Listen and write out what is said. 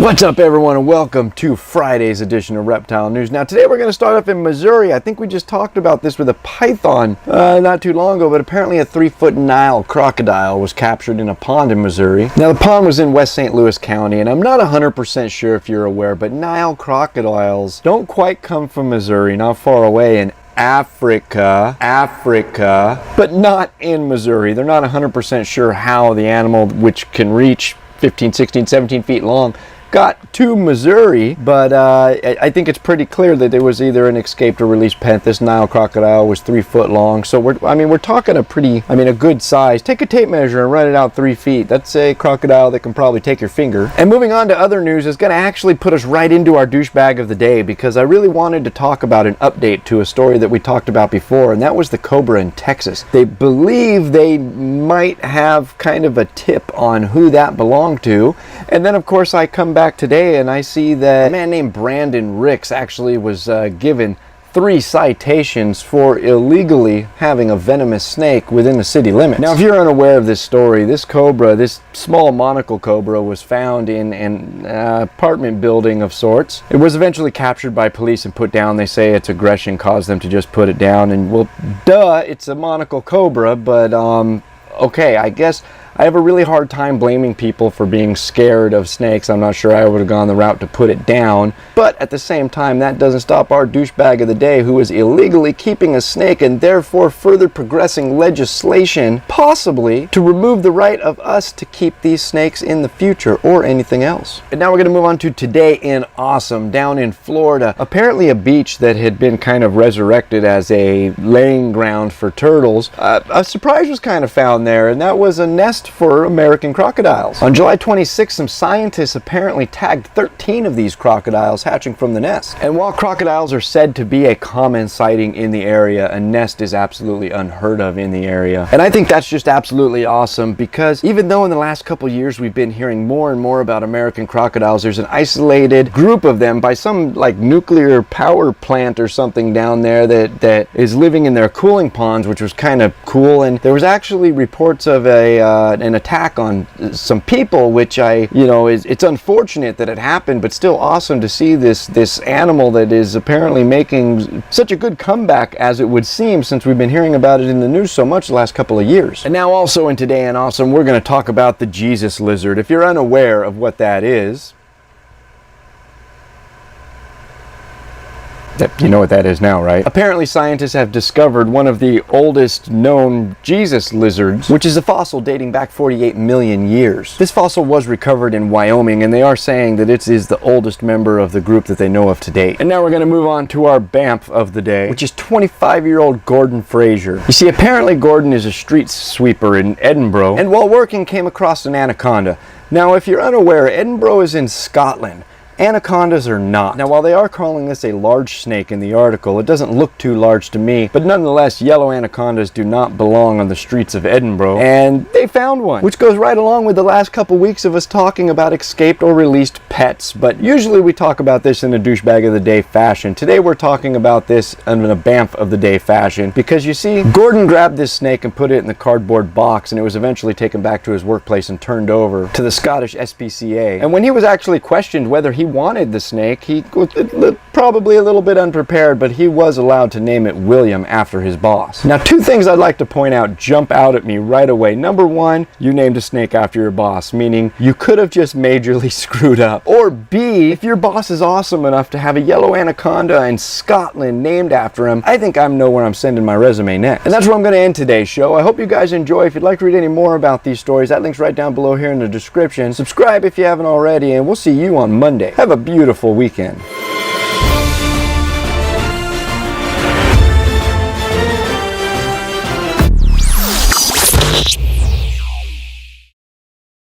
What's up, everyone, and welcome to Friday's edition of Reptile News. Now, today we're going to start off in Missouri. I think we just talked about this with a python not too long ago, but apparently a 3-foot Nile crocodile was captured in a pond in Missouri. Now, the pond was in West St. Louis County, and I'm not 100% sure if you're aware, but Nile crocodiles don't quite come from Missouri, not far away in Africa, but not in Missouri. They're not 100% sure how the animal, which can reach 15, 16, 17 feet long, got to Missouri, but I think it's pretty clear that there was either an escaped or released pet. This Nile crocodile was 3 foot long, so we're talking a good size. Take a tape measure and run it out 3 feet. That's a crocodile that can probably take your finger. And moving on to other news is going to actually put us right into our douchebag of the day, because I really wanted to talk about an update to a story that we talked about before, and that was the cobra in Texas. They believe they might have kind of a tip on who that belonged to, and then of course I come back today and I see that a man named Brandon Ricks actually was given 3 citations for illegally having a venomous snake within the city limits. Now, if you're unaware of this story, this cobra, this small monocle cobra, was found in an apartment building of sorts. It was eventually captured by police and put down. They say its aggression caused them to just put it down, and well, duh, it's a monocle cobra, but okay, I guess I have a really hard time blaming people for being scared of snakes. I'm not sure I would have gone the route to put it down, but at the same time, that doesn't stop our douchebag of the day, who is illegally keeping a snake and therefore further progressing legislation, possibly to remove the right of us to keep these snakes in the future or anything else. And now we're going to move on to Today in Awesome, down in Florida. Apparently a beach that had been kind of resurrected as a laying ground for turtles. A surprise was kind of found there, and that was a nest for American crocodiles. On July 26th, some scientists apparently tagged 13 of these crocodiles hatching from the nest. And while crocodiles are said to be a common sighting in the area, a nest is absolutely unheard of in the area. And I think that's just absolutely awesome, because even though in the last couple years we've been hearing more and more about American crocodiles, there's an isolated group of them by some like nuclear power plant or something down there that is living in their cooling ponds, which was kind of cool. And there was actually reports of an attack on some people, which it's unfortunate that it happened, but still awesome to see this animal that is apparently making such a good comeback, as it would seem, since we've been hearing about it in the news so much the last couple of years. And now also in Today in Awesome, we're going to talk about the Jesus lizard. If you're unaware of what that is, you know what that is now, right? Apparently scientists have discovered one of the oldest known Jesus lizards, which is a fossil dating back 48 million years. This fossil was recovered in Wyoming, and they are saying that it is the oldest member of the group that they know of to date. And now we're going to move on to our BAMF of the day, which is 25-year-old Gordon Fraser. You see, apparently Gordon is a street sweeper in Edinburgh, and while working came across an anaconda. Now, if you're unaware, Edinburgh is in Scotland. Anacondas are not. Now, while they are calling this a large snake in the article, it doesn't look too large to me, but nonetheless, yellow anacondas do not belong on the streets of Edinburgh, and they found one, which goes right along with the last couple weeks of us talking about escaped or released pets. But usually we talk about this in a douchebag of the day fashion. Today we're talking about this in a BAMF of the day fashion, because you see, Gordon grabbed this snake and put it in the cardboard box, and it was eventually taken back to his workplace and turned over to the Scottish SPCA. And when he was actually questioned whether he wanted the snake, he was probably a little bit unprepared, but he was allowed to name it William after his boss. Now, 2 things I'd like to point out jump out at me right away. Number 1, you named a snake after your boss, meaning you could have just majorly screwed up. Or B, if your boss is awesome enough to have a yellow anaconda in Scotland named after him, I think I know where I'm sending my resume next. And that's where I'm going to end today's show. I hope you guys enjoy. If you'd like to read any more about these stories, that link's right down below here in the description. Subscribe if you haven't already, and we'll see you on Monday. Have a beautiful weekend.